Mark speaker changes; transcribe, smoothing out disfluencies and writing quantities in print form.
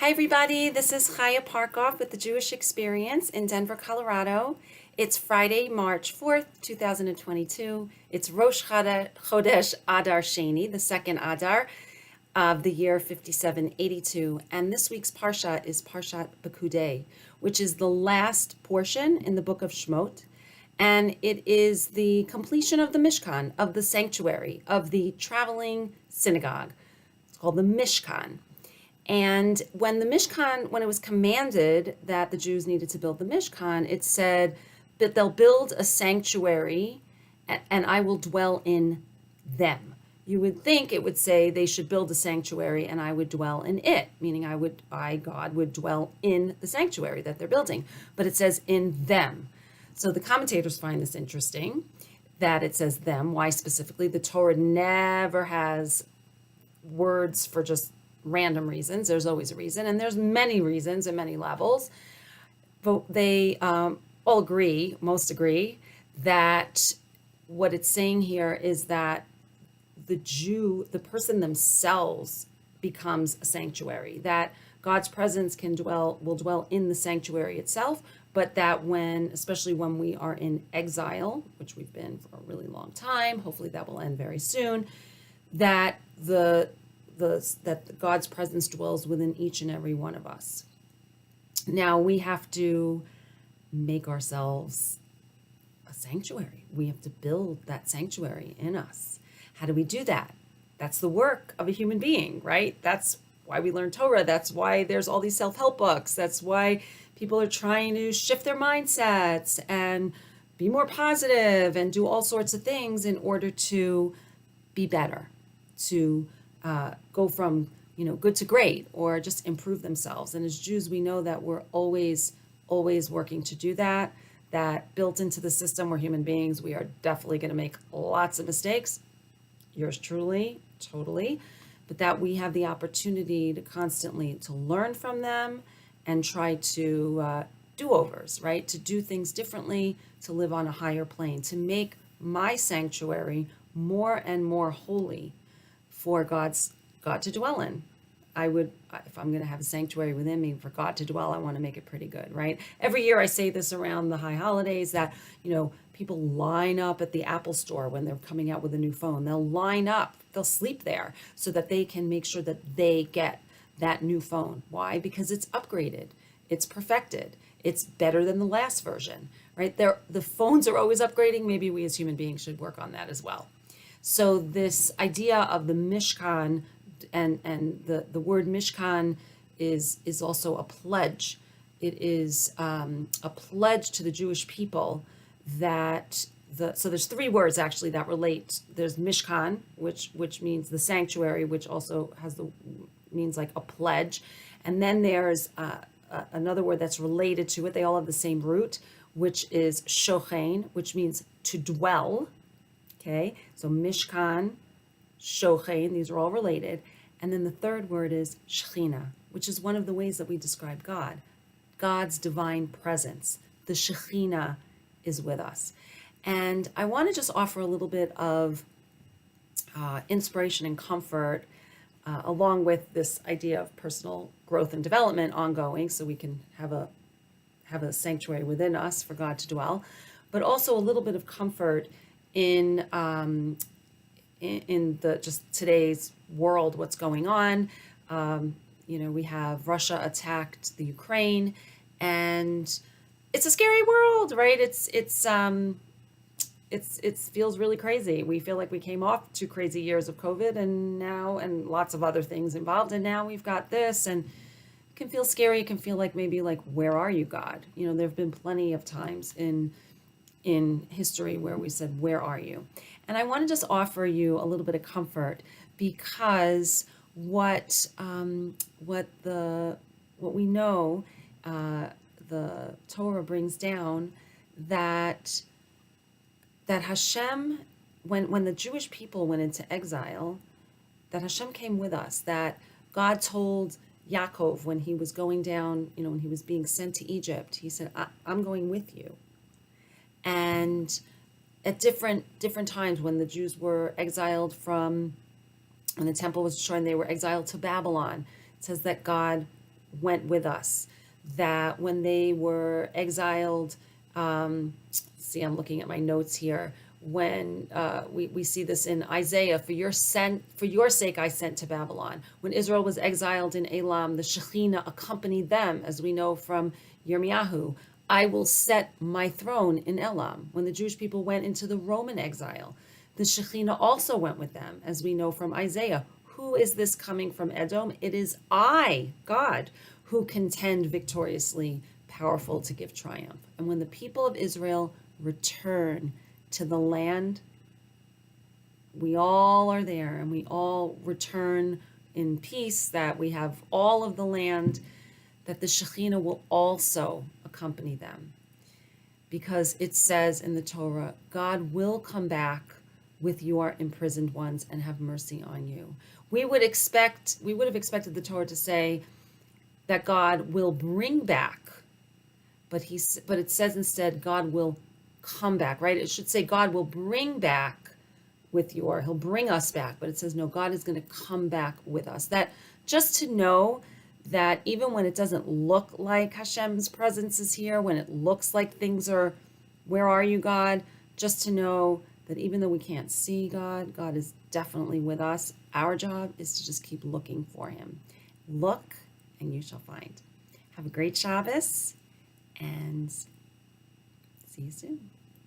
Speaker 1: Hi everybody, this is Chaya Parkoff with the Jewish Experience in Denver, Colorado. It's Friday, March 4th, 2022. It's Rosh Chodesh Adar Sheni, the second Adar of the year 5782. And this week's Parsha is Parshat Pekudei, which is the last portion in the book of Shemot. And it is the completion of the Mishkan, of the sanctuary, of the traveling synagogue. It's called the Mishkan. And when it was commanded that the Jews needed to build the Mishkan, it said that they'll build a sanctuary and I will dwell in them. You would think it would say they should build a sanctuary and I would dwell in it, meaning God, would dwell in the sanctuary that they're building. But it says in them. So the commentators find this interesting that it says them. Why specifically? The Torah never has words for just random reasons. There's always a reason, and there's many reasons and many levels. But they most agree that what it's saying here is that the person themselves becomes a sanctuary, that God's presence will dwell in the sanctuary itself, but that especially when we are in exile, which we've been for a really long time, hopefully that will end very soon, that that God's presence dwells within each and every one of us. Now we have to make ourselves a sanctuary. We have to build that sanctuary in us. How do we do that? That's the work of a human being, right? That's why we learn Torah. That's why there's all these self-help books. That's why people are trying to shift their mindsets and be more positive and do all sorts of things in order to be better, to go from good to great, or just improve themselves. And as Jews, we know that we're always working to do that. That built into the system, we're human beings. We are definitely going to make lots of mistakes. Yours truly, totally. But that we have the opportunity to constantly to learn from them and try to do-overs, right? To do things differently, to live on a higher plane, to make my sanctuary more and more holy for God to dwell in. If I'm going to have a sanctuary within me for God to dwell, I want to make it pretty good, right? Every year I say this around the high holidays that, people line up at the Apple store when they're coming out with a new phone. They'll line up, they'll sleep there so that they can make sure that they get that new phone. Why? Because it's upgraded, it's perfected, it's better than the last version, right? The phones are always upgrading. Maybe we as human beings should work on that as well. So this idea of the Mishkan and the word Mishkan is also a pledge. It is a pledge to the Jewish people that so there's three words actually that relate. There's Mishkan, which means the sanctuary, which also means like a pledge, and then there's another word that's related to it. They all have the same root, which is shochen, which means to dwell. Okay, so Mishkan, Shochen, these are all related. And then the third word is Shechina, which is one of the ways that we describe God, God's divine presence. The Shechina is with us. And I want to just offer a little bit of inspiration and comfort along with this idea of personal growth and development ongoing, so we can have a sanctuary within us for God to dwell, but also a little bit of comfort in the just today's world, what's going on. We have Russia attacked the Ukraine, and it's a scary world, right? It feels really crazy. We feel like we came off 2 crazy years of COVID and lots of other things involved, and now we've got this, and it can feel scary. It can feel like maybe like, where are you, God? There have been plenty of times in history where we said, where are you? And I want to just offer you a little bit of comfort, because what we know, the Torah brings down that Hashem, when the Jewish people went into exile, that Hashem came with us, that God told Yaakov when he was going down, when he was being sent to Egypt, he said, I'm going with you. And at different times when the Jews were exiled when the temple was destroyed and they were exiled to Babylon, it says that God went with us. That when they were exiled, see, I'm looking at my notes here. When we see this in Isaiah, for your sake I sent to Babylon. When Israel was exiled in Elam, the Shekhinah accompanied them, as we know from Yirmiyahu. I will set my throne in Elam. When the Jewish people went into the Roman exile, the Shekhinah also went with them, as we know from Isaiah. Who is this coming from Edom? It is I, God, who contend victoriously, powerful to give triumph. And when the people of Israel return to the land, we all are there, and we all return in peace, that we have all of the land, that the Shekhinah will also accompany them. Because it says in the Torah, God will come back with your imprisoned ones and have mercy on you. We would have expected the Torah to say that God will bring back, but it says instead God will come back, right? It should say God will bring back he'll bring us back, but it says no, God is going to come back with us. That just to know that even when it doesn't look like Hashem's presence is here, when it looks like things are, where are you, God? Just to know that even though we can't see God, God is definitely with us. Our job is to just keep looking for him. Look and you shall find. Have a great Shabbos and see you soon.